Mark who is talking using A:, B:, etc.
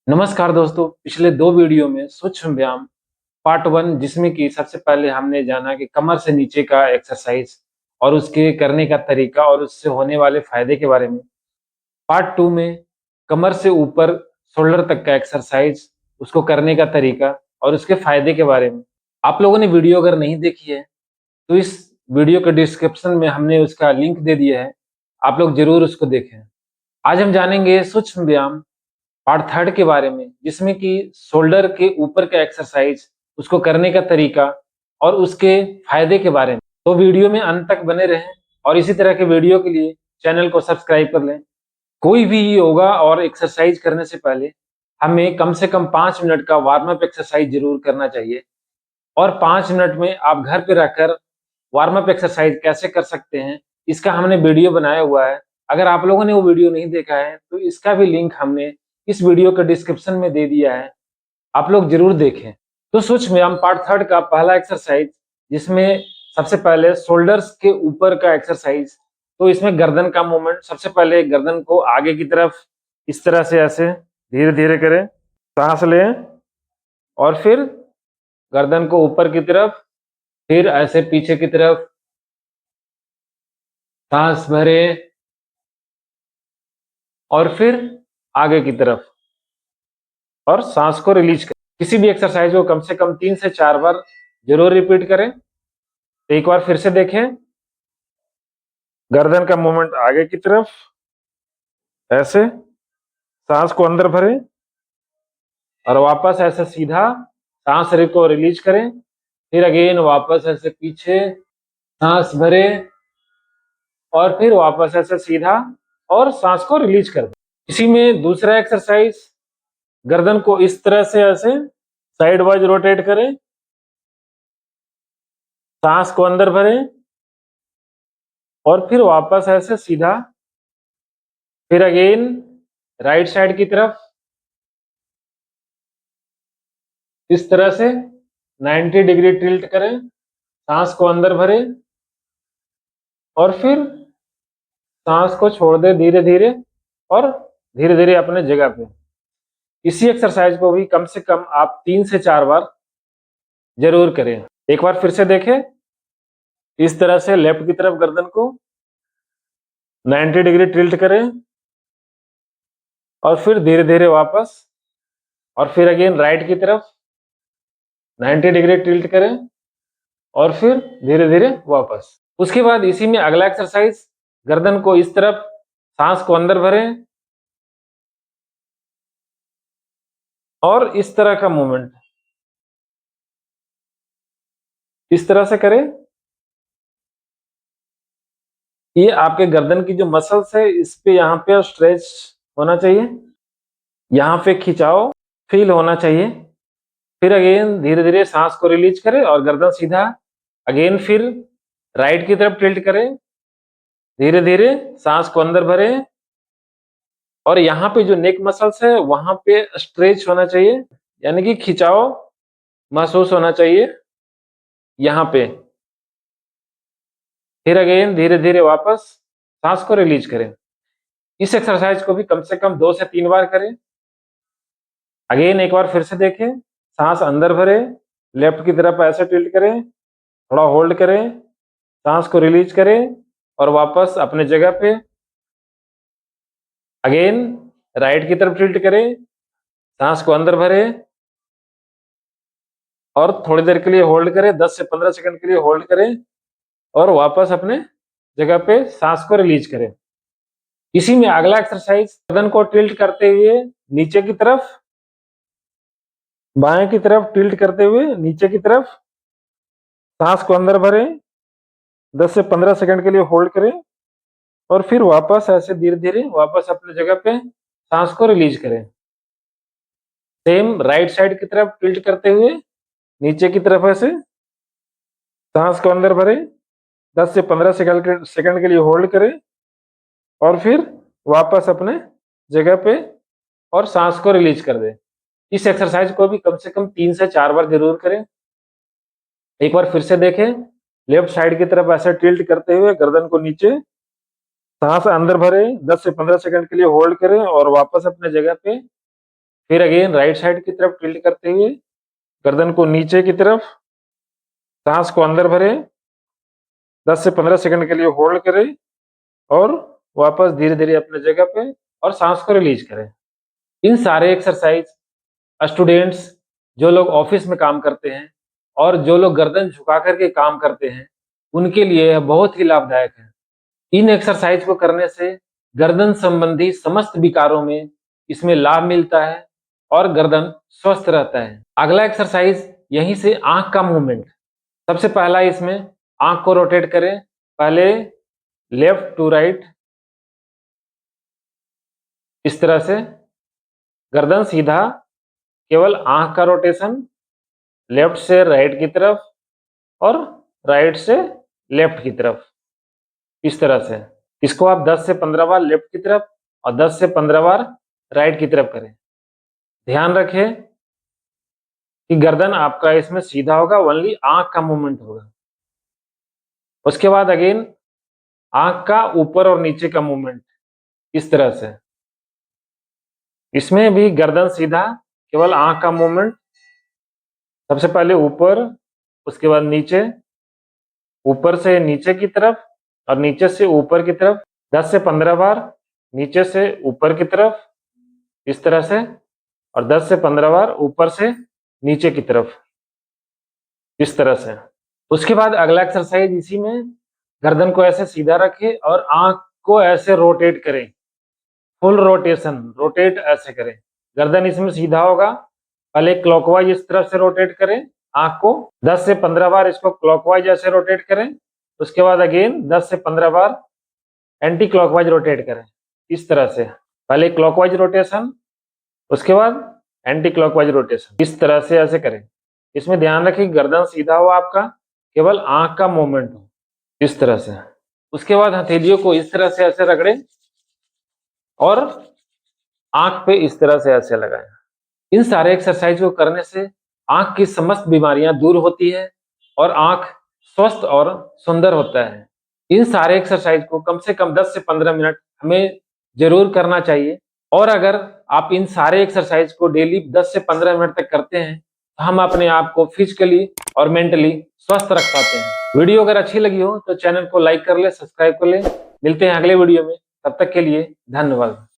A: नमस्कार दोस्तों, पिछले 2 वीडियो में सूक्ष्म व्यायाम पार्ट 1 जिसमें कि सबसे पहले हमने जाना कि कमर से नीचे का एक्सरसाइज और उसके करने का तरीका और उससे होने वाले फायदे के बारे में। पार्ट 2 में कमर से ऊपर शोल्डर तक का एक्सरसाइज, उसको करने का तरीका और उसके फायदे के बारे में। आप लोगों ने वीडियो अगर नहीं देखी है, तो इस वीडियो के डिस्क्रिप्शन में हमने उसका लिंक दे दिया है। आप लोग ज़रूर उसको देखें। आज हम जानेंगे सूक्ष्म व्यायाम पार्ट थर्ड के बारे में, जिसमें कि शोल्डर के ऊपर का एक्सरसाइज, उसको करने का तरीका और उसके फायदे के बारे में। तो वीडियो में अंत तक बने रहें और इसी तरह के वीडियो के लिए चैनल को सब्सक्राइब कर लें। कोई भी योगा और एक्सरसाइज करने से पहले हमें कम से कम 5 मिनट का वार्म अप एक्सरसाइज जरूर करना चाहिए और 5 मिनट में आप घर पे रहकर वार्म अप एक्सरसाइज कैसे कर सकते हैं, इसका हमने वीडियो बनाया हुआ है। अगर आप लोगों ने वो वीडियो नहीं देखा है, तो इसका भी लिंक हमने इस वीडियो के डिस्क्रिप्शन में दे दिया है। आप लोग जरूर देखें। तो सूक्ष्म व्यायाम पार्ट थर्ड का पहला एक्सरसाइज, जिसमें सबसे पहले शोल्डर्स के ऊपर का एक्सरसाइज। तो इसमें गर्दन का मूवमेंट, सबसे पहले गर्दन को आगे की तरफ इस तरह से ऐसे धीरे धीरे करें, सांस लें और फिर गर्दन को ऊपर की तरफ, फिर ऐसे पीछे की तरफ सांस भरें और फिर आगे की तरफ और सांस को रिलीज करें। किसी भी एक्सरसाइज को कम से कम 3 से 4 बार जरूर रिपीट करें। तो एक बार फिर से देखें, गर्दन का मूवमेंट आगे की तरफ, ऐसे सांस को अंदर भरें और वापस ऐसे सीधा सांस को रिलीज करें। फिर अगेन वापस ऐसे पीछे सांस भरें और फिर वापस ऐसे सीधा और सांस को रिलीज कर दें। इसी में दूसरा एक्सरसाइज, गर्दन को इस तरह से ऐसे साइड वाइज रोटेट करें, सांस को अंदर भरें और फिर वापस ऐसे सीधा, फिर अगेन राइट साइड की तरफ इस तरह से 90 डिग्री टिल्ट करें, सांस को अंदर भरें और फिर सांस को छोड़ दें धीरे धीरे और धीरे धीरे अपने जगह पे। इसी एक्सरसाइज को भी कम से कम आप 3 से 4 बार जरूर करें। एक बार फिर से देखें, इस तरह से लेफ्ट की तरफ गर्दन को 90 डिग्री टिल्ट करें और फिर धीरे धीरे वापस और फिर अगेन राइट की तरफ 90 डिग्री टिल्ट करें और फिर धीरे धीरे वापस। उसके बाद इसी में अगला एक्सरसाइज, गर्दन को इस तरफ, सांस को अंदर भरें और इस तरह का मूवमेंट इस तरह से करें। ये आपके गर्दन की जो मसल्स है, इस पे यहाँ पे स्ट्रेच होना चाहिए, यहाँ पे खिंचाव फील होना चाहिए। फिर अगेन धीरे धीरे सांस को रिलीज करें और गर्दन सीधा, अगेन फिर राइट की तरफ टिल्ट करें, धीरे धीरे सांस को अंदर भरें और यहाँ पे जो नेक मसल्स है वहां पे स्ट्रेच होना चाहिए, यानी कि खिंचाव महसूस होना चाहिए यहाँ पे। फिर अगेन धीरे धीरे वापस सांस को रिलीज करें। इस एक्सरसाइज को भी कम से कम 2 से 3 बार करें। अगेन एक बार फिर से देखें, सांस अंदर भरें, लेफ्ट की तरफ ऐसे टिल्ट करें, थोड़ा होल्ड करें, सांस को रिलीज करें और वापस अपने जगह पे। अगेन राइट की तरफ टिल्ट करें, सांस को अंदर भरें और थोड़ी देर के लिए होल्ड करें, 10 से 15 सेकंड के लिए होल्ड करें और वापस अपने जगह पे सांस को रिलीज करें। इसी में अगला एक्सरसाइज, गर्दन को टिल्ट करते हुए नीचे की तरफ, बाएं की तरफ टिल्ट करते हुए नीचे की तरफ, सांस को अंदर भरें, 10 से 15 सेकंड के लिए होल्ड करें और फिर वापस ऐसे धीरे धीरे वापस अपने जगह पे सांस को रिलीज करें। सेम राइट साइड की तरफ टिल्ट करते हुए नीचे की तरफ ऐसे सांस को अंदर भरें, 10 से 15 सेकंड के लिए होल्ड करें और फिर वापस अपने जगह पे और सांस को रिलीज कर दें। इस एक्सरसाइज को भी कम से कम 3 से 4 बार जरूर करें। एक बार फिर से देखें, लेफ्ट साइड की तरफ ऐसे टिल्ट करते हुए गर्दन को नीचे, सांस अंदर भरें, 10 से 15 सेकंड के लिए होल्ड करें और वापस अपने जगह पे फिर अगेन राइट साइड की तरफ टिल्ट करते हुए गर्दन को नीचे की तरफ, सांस को अंदर भरे, 10 से 15 सेकंड के लिए होल्ड करें और वापस धीरे-धीरे अपने जगह पे और सांस को रिलीज करें। इन सारे एक्सरसाइज स्टूडेंट्स, जो लोग ऑफिस में काम करते हैं और जो लोग गर्दन झुका करके काम करते हैं, उनके लिए यह बहुत ही लाभदायक है। इन एक्सरसाइज को करने से गर्दन संबंधी समस्त विकारों में इसमें लाभ मिलता है और गर्दन स्वस्थ रहता है। अगला एक्सरसाइज यहीं से आंख का मूवमेंट। सबसे पहला इसमें आंख को रोटेट करें, पहले लेफ्ट टू राइट, इस तरह से गर्दन सीधा, केवल आंख का रोटेशन, लेफ्ट से राइट की तरफ और राइट से लेफ्ट की तरफ, इस तरह से। इसको आप 10 से 15 बार लेफ्ट की तरफ और 10 से 15 बार राइट की तरफ करें। ध्यान रखें कि गर्दन आपका इसमें सीधा होगा, ओनली आंख का मूवमेंट होगा। उसके बाद अगेन आंख का ऊपर और नीचे का मूवमेंट, इस तरह से। इसमें भी गर्दन सीधा, केवल आंख का मूवमेंट, सबसे पहले ऊपर, उसके बाद नीचे, ऊपर से नीचे की तरफ और नीचे से ऊपर की तरफ 10 से 15 बार, नीचे से ऊपर की तरफ, इस तरह से, और 10 से 15 बार ऊपर से नीचे की तरफ, इस तरह से। उसके बाद अगला एक्सरसाइज इसी में, गर्दन को ऐसे सीधा रखें और आंख को ऐसे रोटेट करें, फुल रोटेशन, रोटेट ऐसे करें। गर्दन इसमें सीधा होगा, पहले क्लॉकवाइज इस तरफ से रोटेट करें आंख को, 10 से 15 बार इसको क्लॉकवाइज ऐसे रोटेट करें। उसके बाद अगेन 10 से 15 बार एंटी क्लॉकवाइज रोटेट करें, इस तरह से। पहले क्लॉकवाइज रोटेशन, उसके बाद एंटी क्लॉकवाइज रोटेशन, इस तरह से ऐसे करें। इसमें ध्यान रखें गर्दन सीधा हो आपका, केवल आंख का मूवमेंट हो, इस तरह से। उसके बाद हथेलियों को इस तरह से ऐसे रगड़ें और आंख पे इस तरह से ऐसे लगाएं। इन सारे एक्सरसाइज को करने से आंख की समस्त बीमारियां दूर होती है और आंख स्वस्थ और सुंदर होता है। इन सारे एक्सरसाइज को कम से कम 10 से 15 मिनट हमें जरूर करना चाहिए और अगर आप इन सारे एक्सरसाइज को डेली 10 से 15 मिनट तक करते हैं तो हम अपने आप को फिजिकली और मेंटली स्वस्थ रख पाते हैं। वीडियो अगर अच्छी लगी हो तो चैनल को लाइक कर ले, सब्सक्राइब कर ले। मिलते हैं अगले वीडियो में, तब तक के लिए धन्यवाद।